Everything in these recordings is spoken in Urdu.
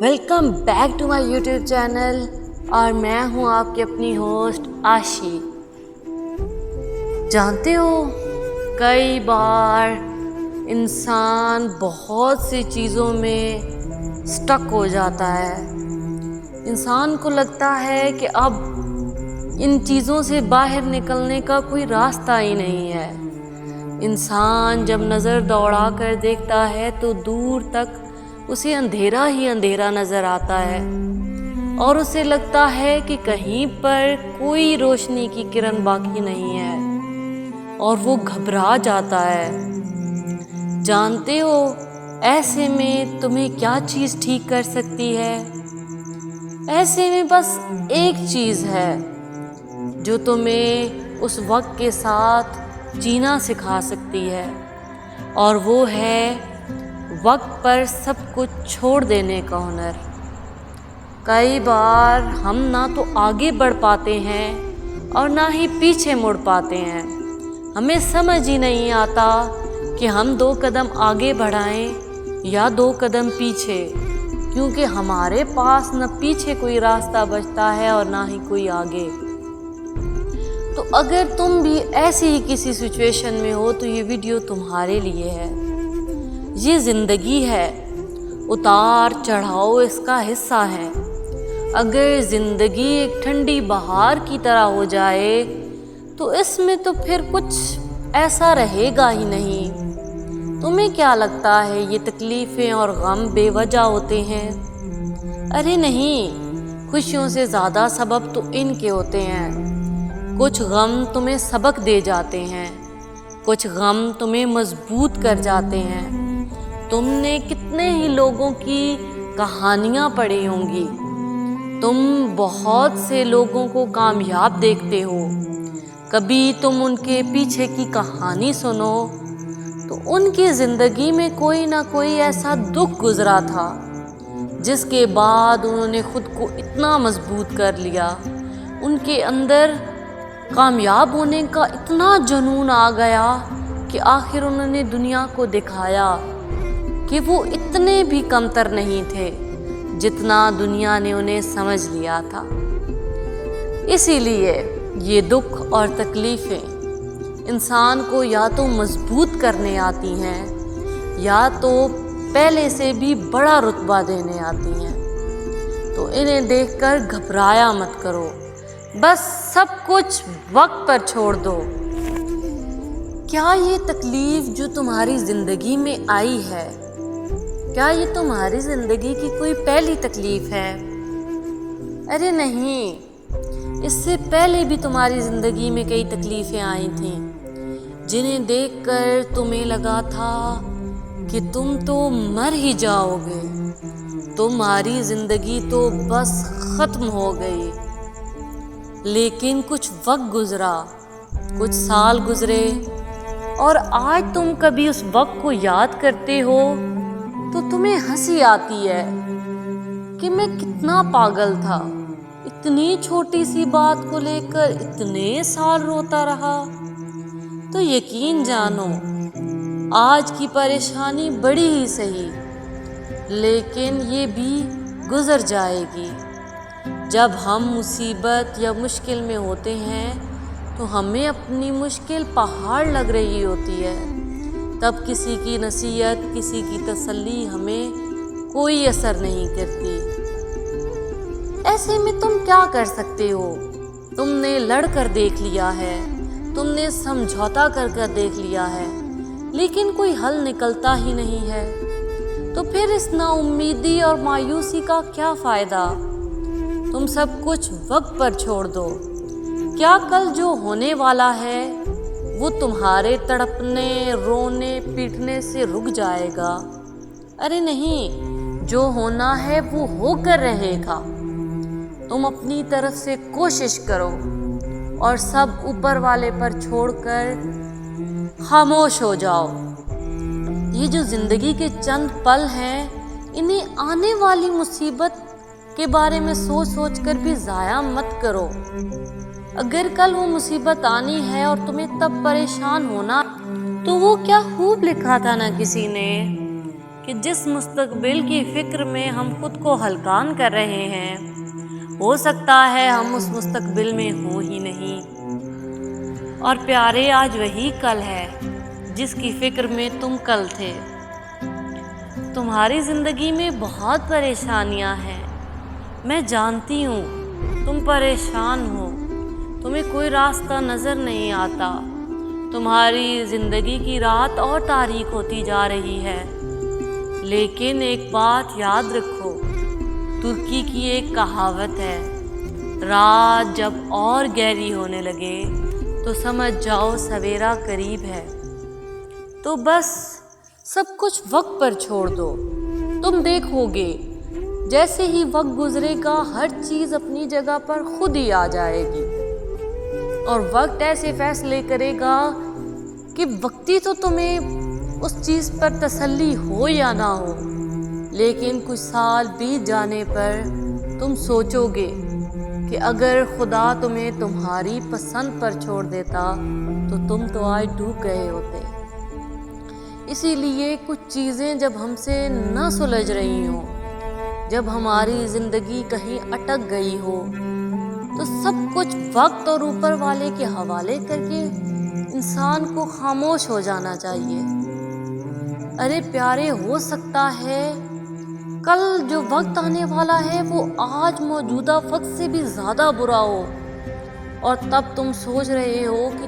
Welcome back to my YouTube channel اور میں ہوں آپ کی اپنی ہوسٹ آشی۔ جانتے ہو کئی بار انسان بہت سی چیزوں میں سٹک ہو جاتا ہے۔ انسان کو لگتا ہے کہ اب ان چیزوں سے باہر نکلنے کا کوئی راستہ ہی نہیں ہے۔ انسان جب نظر دوڑا کر دیکھتا ہے تو دور تک اسے اندھیرا ہی اندھیرا نظر آتا ہے اور اسے لگتا ہے کہ کہیں پر کوئی روشنی کی کرن باقی نہیں ہے اور وہ گھبرا جاتا ہے۔ جانتے ہو ایسے میں تمہیں کیا چیز ٹھیک کر سکتی ہے؟ ایسے میں بس ایک چیز ہے جو تمہیں اس وقت کے ساتھ جینا سکھا سکتی ہے، اور وہ ہے وقت پر سب کچھ چھوڑ دینے کا ہنر۔ کئی بار ہم نہ تو آگے بڑھ پاتے ہیں اور نہ ہی پیچھے مڑ پاتے ہیں۔ ہمیں سمجھ ہی نہیں آتا کہ ہم 2 قدم آگے بڑھائیں یا 2 قدم پیچھے، کیونکہ ہمارے پاس نہ پیچھے کوئی راستہ بچتا ہے اور نہ ہی کوئی آگے۔ تو اگر تم بھی ایسی ہی کسی سچویشن میں ہو تو یہ ویڈیو تمہارے لیے ہے۔ یہ زندگی ہے، اتار چڑھاؤ اس کا حصہ ہے۔ اگر زندگی ایک ٹھنڈی بہار کی طرح ہو جائے تو اس میں تو پھر کچھ ایسا رہے گا ہی نہیں۔ تمہیں کیا لگتا ہے یہ تکلیفیں اور غم بے وجہ ہوتے ہیں؟ ارے نہیں، خوشیوں سے زیادہ سبب تو ان کے ہوتے ہیں۔ کچھ غم تمہیں سبق دے جاتے ہیں، کچھ غم تمہیں مضبوط کر جاتے ہیں۔ تم نے کتنے ہی لوگوں کی کہانیاں پڑھی ہوں گی، تم بہت سے لوگوں کو کامیاب دیکھتے ہو۔ کبھی تم ان کے پیچھے کی کہانی سنو تو ان کی زندگی میں کوئی نہ کوئی ایسا دکھ گزرا تھا جس کے بعد انہوں نے خود کو اتنا مضبوط کر لیا، ان کے اندر کامیاب ہونے کا اتنا جنون آ گیا کہ آخر انہوں نے دنیا کو دکھایا کہ وہ اتنے بھی کمتر نہیں تھے جتنا دنیا نے انہیں سمجھ لیا تھا۔ اسی لیے یہ دکھ اور تکلیفیں انسان کو یا تو مضبوط کرنے آتی ہیں یا تو پہلے سے بھی بڑا رتبہ دینے آتی ہیں۔ تو انہیں دیکھ کر گھبرایا مت کرو، بس سب کچھ وقت پر چھوڑ دو۔ کیا یہ تکلیف جو تمہاری زندگی میں آئی ہے، کیا یہ تمہاری زندگی کی کوئی پہلی تکلیف ہے؟ ارے نہیں، اس سے پہلے بھی تمہاری زندگی میں کئی تکلیفیں آئی تھیں جنہیں دیکھ کر تمہیں لگا تھا کہ تم تو مر ہی جاؤ گے، تمہاری زندگی تو بس ختم ہو گئی۔ لیکن کچھ وقت گزرا، کچھ سال گزرے، اور آج تم کبھی اس وقت کو یاد کرتے ہو تو تمہیں ہنسی آتی ہے کہ میں کتنا پاگل تھا، اتنی چھوٹی سی بات کو لے کر اتنے سال روتا رہا۔ تو یقین جانو آج کی پریشانی بڑی ہی سہی، لیکن یہ بھی گزر جائے گی۔ جب ہم مصیبت یا مشکل میں ہوتے ہیں تو ہمیں اپنی مشکل پہاڑ لگ رہی ہوتی ہے، تب کسی کی نصیحت، کسی کی تسلی ہمیں کوئی اثر نہیں کرتی۔ ایسے میں تم کیا کر سکتے ہو؟ تم نے لڑ کر دیکھ لیا ہے، تم نے سمجھوتا کر دیکھ لیا ہے، لیکن کوئی حل نکلتا ہی نہیں ہے۔ تو پھر اس نا امیدی اور مایوسی کا کیا فائدہ؟ تم سب کچھ وقت پر چھوڑ دو۔ کیا کل جو ہونے والا ہے وہ تمہارے تڑپنے، رونے، پیٹنے سے رک جائے گا؟ ارے نہیں، جو ہونا ہے وہ ہو کر رہے گا۔ تم اپنی طرف سے کوشش کرو اور سب اوپر والے پر چھوڑ کر خاموش ہو جاؤ۔ یہ جو زندگی کے چند پل ہیں، انہیں آنے والی مصیبت کے بارے میں سوچ سوچ کر بھی ضائع مت کرو۔ اگر کل وہ مصیبت آنی ہے اور تمہیں تب پریشان ہونا، تو وہ کیا خوب لکھا تھا نا کسی نے کہ جس مستقبل کی فکر میں ہم خود کو ہلکان کر رہے ہیں، ہو سکتا ہے ہم اس مستقبل میں ہو ہی نہیں۔ اور پیارے، آج وہی کل ہے جس کی فکر میں تم کل تھے۔ تمہاری زندگی میں بہت پریشانیاں ہیں، میں جانتی ہوں تم پریشان ہو، تمہیں کوئی راستہ نظر نہیں آتا، تمہاری زندگی کی رات اور تاریک ہوتی جا رہی ہے۔ لیکن ایک بات یاد رکھو، ترکی کی ایک کہاوت ہے، رات جب اور گہری ہونے لگے تو سمجھ جاؤ سویرا قریب ہے۔ تو بس سب کچھ وقت پر چھوڑ دو، تم دیکھو گے جیسے ہی وقت گزرے گا ہر چیز اپنی جگہ پر خود ہی آ جائے گی، اور وقت ایسے فیصلے کرے گا کہ وقتی تو تمہیں اس چیز پر تسلی ہو یا نہ ہو، لیکن کچھ سال بیت جانے پر تم سوچو گے کہ اگر خدا تمہیں تمہاری پسند پر چھوڑ دیتا تو تم تو آج ڈوب گئے ہوتے۔ اسی لیے کچھ چیزیں جب ہم سے نہ سلجھ رہی ہوں، جب ہماری زندگی کہیں اٹک گئی ہو، تو سب کچھ وقت اور اوپر والے کے حوالے کر کے انسان کو خاموش ہو جانا چاہیے۔ ارے پیارے، ہو سکتا ہے کل جو وقت آنے والا ہے وہ آج موجودہ وقت سے بھی زیادہ برا ہو، اور تب تم سوچ رہے ہو کہ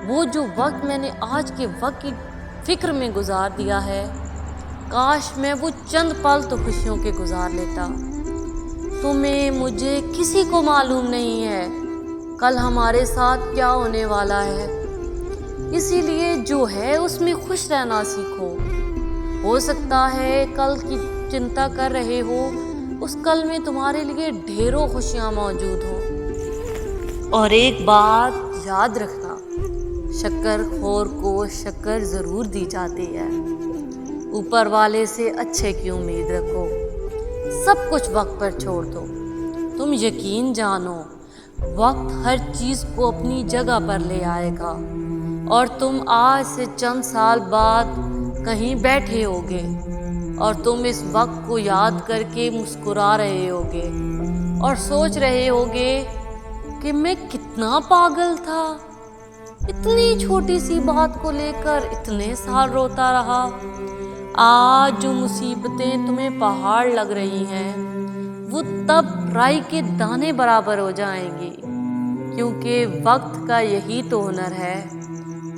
وہ جو وقت میں نے آج کے وقت کی فکر میں گزار دیا ہے، کاش میں وہ چند پل تو خوشیوں کے گزار لیتا۔ تمہیں، مجھے، کسی کو معلوم نہیں ہے کل ہمارے ساتھ کیا ہونے والا ہے، اسی لیے جو ہے اس میں خوش رہنا سیکھو۔ ہو سکتا ہے کل کی چنتا کر رہے ہو، اس کل میں تمہارے لیے ڈھیروں خوشیاں موجود ہوں۔ اور ایک بات یاد رکھنا، شکر خور کو شکر ضرور دی جاتی ہے، اوپر والے سے اچھے کی امید رکھو، سب کچھ وقت پر چھوڑ دو۔ تم یقین جانو وقت ہر چیز کو اپنی جگہ پر لے آئے گا، اور تم آج سے چند سال بعد کہیں بیٹھے ہوگے اور تم اس وقت کو یاد کر کے مسکرا رہے ہوگے اور سوچ رہے ہوگے کہ میں کتنا پاگل تھا، اتنی چھوٹی سی بات کو لے کر اتنے سال روتا رہا۔ آج جو مصیبتیں تمہیں پہاڑ لگ رہی ہیں وہ تب رائی کے دانے برابر ہو جائیں گی، کیونکہ وقت کا یہی تو ہنر ہے،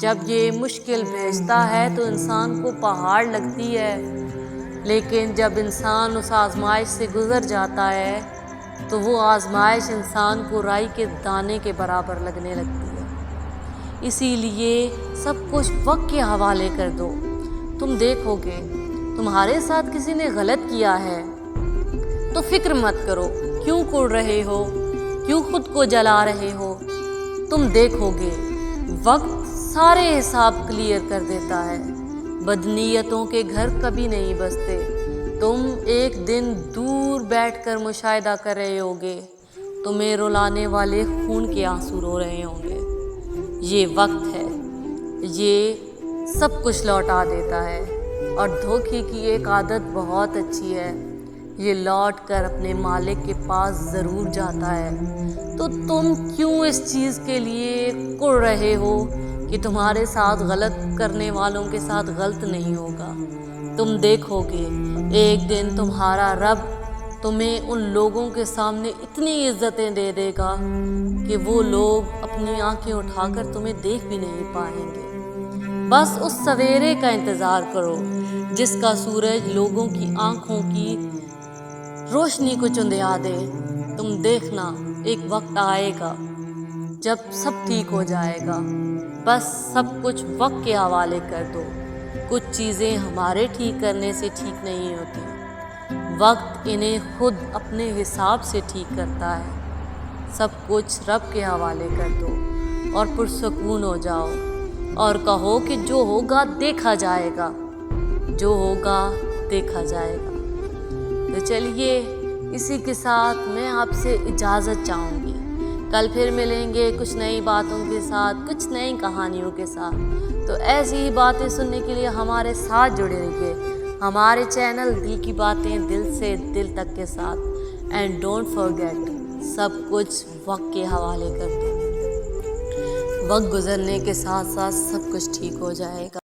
جب یہ مشکل بھیجتا ہے تو انسان کو پہاڑ لگتی ہے، لیکن جب انسان اس آزمائش سے گزر جاتا ہے تو وہ آزمائش انسان کو رائی کے دانے کے برابر لگنے لگتی ہے۔ اسی لیے سب کچھ وقت کے حوالے کر دو۔ تم دیکھو گے تمہارے ساتھ کسی نے غلط کیا ہے تو فکر مت کرو، کیوں کڑ رہے ہو، کیوں خود کو جلا رہے ہو۔ تم دیکھو گے وقت سارے حساب کلیئر کر دیتا ہے، بدنیتوں کے گھر کبھی نہیں بستے۔ تم ایک دن دور بیٹھ کر مشاہدہ کر رہے ہوگے، تمہیں رلانے والے خون کے آنسو رو رہے ہوں گے۔ یہ وقت ہے، یہ سب کچھ لوٹا دیتا ہے، اور دھوکے کی ایک عادت بہت اچھی ہے، یہ لوٹ کر اپنے مالک کے پاس ضرور جاتا ہے۔ تو تم کیوں اس چیز کے لیے کڑ رہے ہو کہ تمہارے ساتھ غلط کرنے والوں کے ساتھ غلط نہیں ہوگا؟ تم دیکھو گے ایک دن تمہارا رب تمہیں ان لوگوں کے سامنے اتنی عزتیں دے دے گا کہ وہ لوگ اپنی آنکھیں اٹھا کر تمہیں دیکھ بھی نہیں پائیں گے۔ بس اس سویرے کا انتظار کرو جس کا سورج لوگوں کی آنکھوں کی روشنی کو چندیا دے۔ تم دیکھنا ایک وقت آئے گا جب سب ٹھیک ہو جائے گا، بس سب کچھ وقت کے حوالے کر دو۔ کچھ چیزیں ہمارے ٹھیک کرنے سے ٹھیک نہیں ہوتی، وقت انہیں خود اپنے حساب سے ٹھیک کرتا ہے۔ سب کچھ رب کے حوالے کر دو اور پرسکون ہو جاؤ اور کہو کہ جو ہوگا دیکھا جائے گا، جو ہوگا دیکھا جائے گا۔ تو چلیے اسی کے ساتھ میں آپ سے اجازت چاہوں گی، کل پھر ملیں گے کچھ نئی باتوں کے ساتھ، کچھ نئی کہانیوں کے ساتھ۔ تو ایسی ہی باتیں سننے کے لیے ہمارے ساتھ جڑے رہیے۔ ہمارے چینل دل کی باتیں دل سے دل تک کے ساتھ، اینڈ ڈونٹ فرگیٹ سب کچھ وقت کے حوالے کر دو، وقت گزرنے کے ساتھ ساتھ سب کچھ ٹھیک ہو جائے گا۔